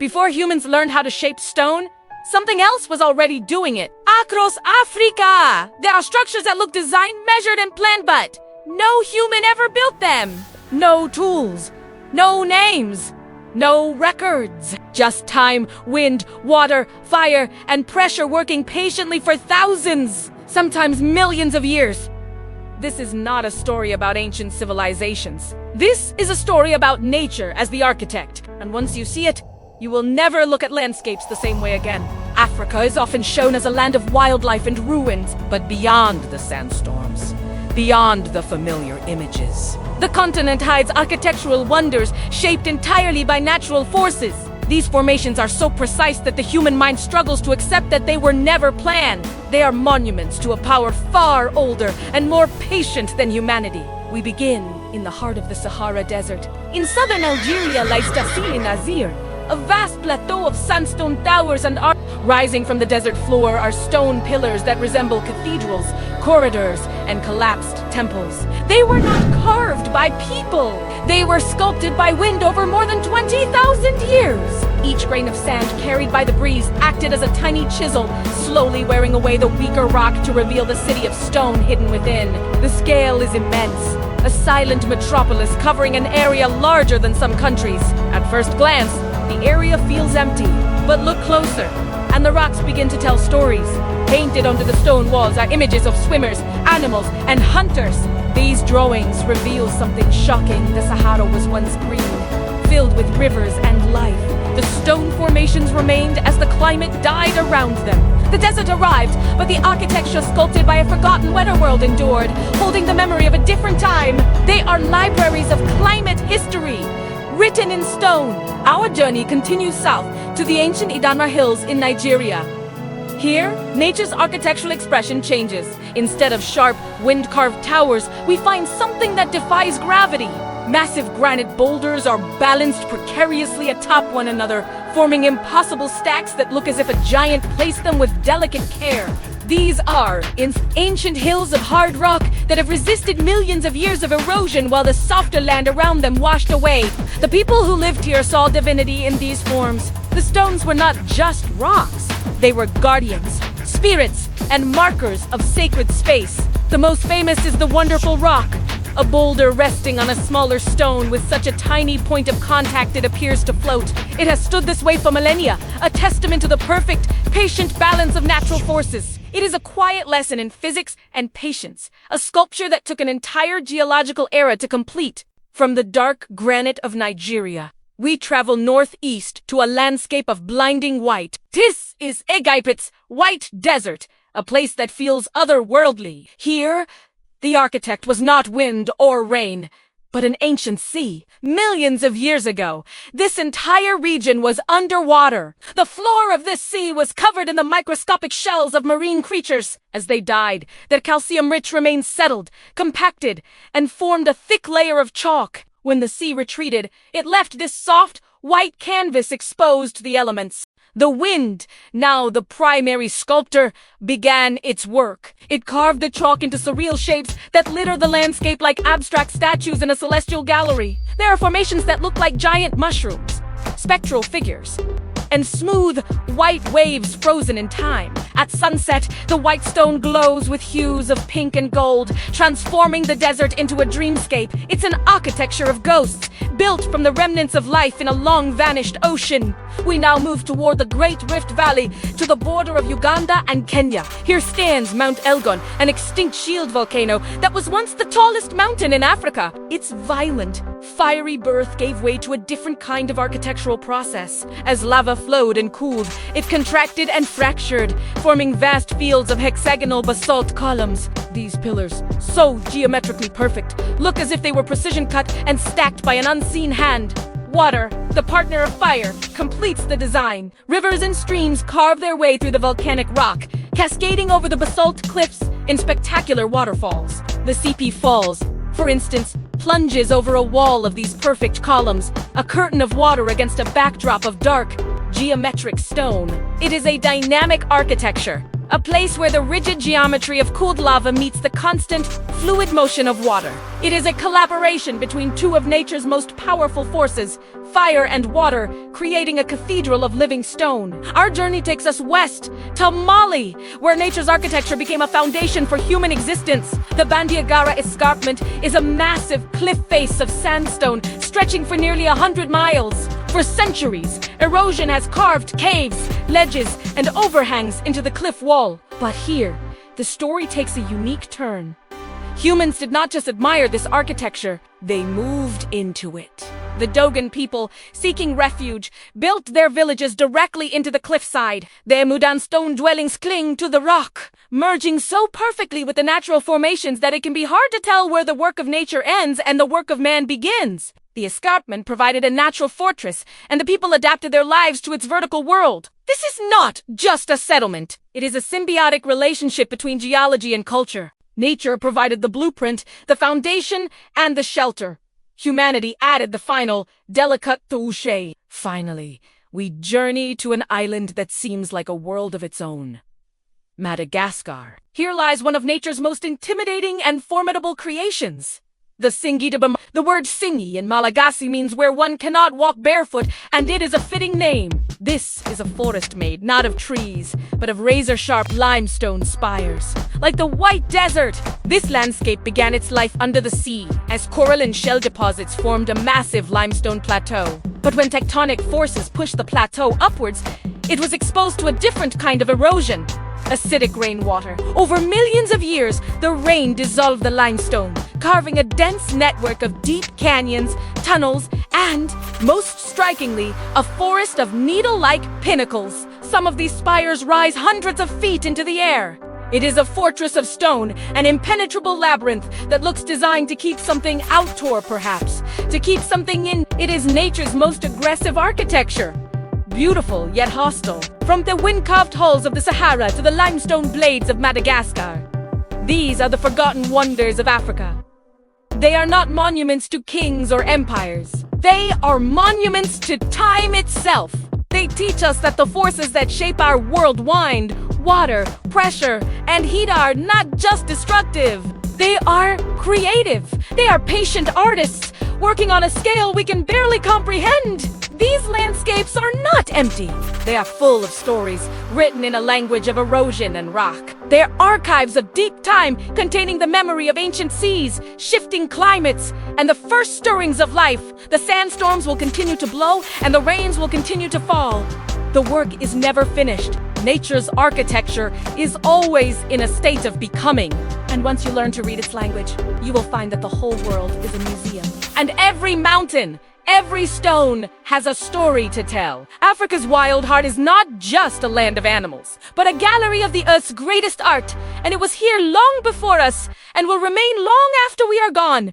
Before humans learned how to shape stone, something else was already doing it. Across Africa, there are structures that look designed, measured, and planned, but no human ever built them. No tools, no names, no records. Just time, wind, water, fire, and pressure working patiently for thousands, sometimes millions of years. This is not a story about ancient civilizations. This is a story about nature as the architect. And once you see it, you will never look at landscapes the same way again. Africa is often shown as a land of wildlife and ruins, but beyond the sandstorms, beyond the familiar images, the continent hides architectural wonders shaped entirely by natural forces. These formations are so precise that the human mind struggles to accept that they were never planned. They are monuments to a power far older and more patient than humanity. We begin in the heart of the Sahara Desert. In southern Algeria lies Tassili Nazir, a vast plateau of sandstone towers and art. Rising from the desert floor are stone pillars that resemble cathedrals, corridors, and collapsed temples. They were not carved by people. They were sculpted by wind over more than 20,000 years. Each grain of sand carried by the breeze acted as a tiny chisel, slowly wearing away the weaker rock to reveal the city of stone hidden within. The scale is immense, a silent metropolis covering an area larger than some countries. At first glance, the area feels empty, but look closer, and the rocks begin to tell stories. Painted onto the stone walls are images of swimmers, animals, and hunters. These drawings reveal something shocking. The Sahara was once green, filled with rivers and life. The stone formations remained as the climate died around them. The desert arrived, but the architecture sculpted by a forgotten weather world endured, holding the memory of a different time. They are libraries of climate history, written in stone. Our journey continues south to the ancient Idanre hills in Nigeria. Here, nature's architectural expression changes. Instead of sharp, wind-carved towers, we find something that defies gravity. Massive granite boulders are balanced precariously atop one another, forming impossible stacks that look as if a giant placed them with delicate care. These are ancient hills of hard rock that have resisted millions of years of erosion while the softer land around them washed away. The people who lived here saw divinity in these forms. The stones were not just rocks. They were guardians, spirits, and markers of sacred space. The most famous is the Wonderful Rock, a boulder resting on a smaller stone with such a tiny point of contact it appears to float. It has stood this way for millennia, a testament to the perfect, patient balance of natural forces. It is a quiet lesson in physics and patience, a sculpture that took an entire geological era to complete. From the dark granite of Nigeria, we travel northeast to a landscape of blinding white. This is Egypt's White Desert, a place that feels otherworldly. Here, the architect was not wind or rain, but an ancient sea. Millions of years ago, this entire region was underwater. The floor of this sea was covered in the microscopic shells of marine creatures. As they died, their calcium-rich remains settled, compacted, and formed a thick layer of chalk. When the sea retreated, it left this soft, white canvas exposed to the elements. The wind, now the primary sculptor, began its work. It carved the chalk into surreal shapes that litter the landscape like abstract statues in a celestial gallery. There are formations that look like giant mushrooms, spectral figures, and smooth, white waves frozen in time. At sunset, the white stone glows with hues of pink and gold, transforming the desert into a dreamscape. It's an architecture of ghosts, built from the remnants of life in a long-vanished ocean. We now move toward the Great Rift Valley, to the border of Uganda and Kenya. Here stands Mount Elgon, an extinct shield volcano that was once the tallest mountain in Africa. Its violent, fiery birth gave way to a different kind of architectural process. As lava flowed and cooled, it contracted and fractured, forming vast fields of hexagonal basalt columns. These pillars, so geometrically perfect, look as if they were precision cut and stacked by an unseen hand. Water, the partner of fire, completes the design. Rivers and streams carve their way through the volcanic rock, cascading over the basalt cliffs in spectacular waterfalls. The Sipi Falls, for instance, plunges over a wall of these perfect columns, a curtain of water against a backdrop of dark, geometric stone. It is a dynamic architecture, a place where the rigid geometry of cooled lava meets the constant, fluid motion of water. It is a collaboration between two of nature's most powerful forces, fire and water, creating a cathedral of living stone. Our journey takes us west to Mali, where nature's architecture became a foundation for human existence. The Bandiagara Escarpment is a massive cliff face of sandstone stretching for nearly 100 miles. For centuries, erosion has carved caves, ledges, and overhangs into the cliff wall. But here, the story takes a unique turn. Humans did not just admire this architecture, they moved into it. The Dogon people, seeking refuge, built their villages directly into the cliffside. Their Mudan stone dwellings cling to the rock, merging so perfectly with the natural formations that it can be hard to tell where the work of nature ends and the work of man begins. The escarpment provided a natural fortress, and the people adapted their lives to its vertical world. This is not just a settlement. It is a symbiotic relationship between geology and culture. Nature provided the blueprint, the foundation, and the shelter. Humanity added the final, delicate touche. Finally, we journey to an island that seems like a world of its own. Madagascar. Here lies one of nature's most intimidating and formidable creations. The Singi de Bam. The word Singi in Malagasy means where one cannot walk barefoot, and it is a fitting name. This is a forest made not of trees, but of razor-sharp limestone spires. Like the White Desert, this landscape began its life under the sea, as coral and shell deposits formed a massive limestone plateau. But when tectonic forces pushed the plateau upwards, it was exposed to a different kind of erosion. Acidic rainwater. Over millions of years, the rain dissolved the limestone, carving a dense network of deep canyons, tunnels, and, most strikingly, a forest of needle-like pinnacles. Some of these spires rise hundreds of feet into the air. It is a fortress of stone, an impenetrable labyrinth that looks designed to keep something outdoor, perhaps, to keep something in. It is nature's most aggressive architecture. Beautiful yet hostile. From the wind-carved hulls of the Sahara to the limestone blades of Madagascar. These are the forgotten wonders of Africa. They are not monuments to kings or empires. They are monuments to time itself. They teach us that the forces that shape our world, wind, water, pressure, and heat are not just destructive. They are creative. They are patient artists, working on a scale we can barely comprehend. These landscapes are not empty. They are full of stories, written in a language of erosion and rock. They are archives of deep time, containing the memory of ancient seas, shifting climates, and the first stirrings of life. The sandstorms will continue to blow, and the rains will continue to fall. The work is never finished. Nature's architecture is always in a state of becoming. And once you learn to read its language, you will find that the whole world is a museum. And every mountain, every stone has a story to tell. Africa's wild heart is not just a land of animals, but a gallery of the Earth's greatest art. And it was here long before us, and will remain long after we are gone.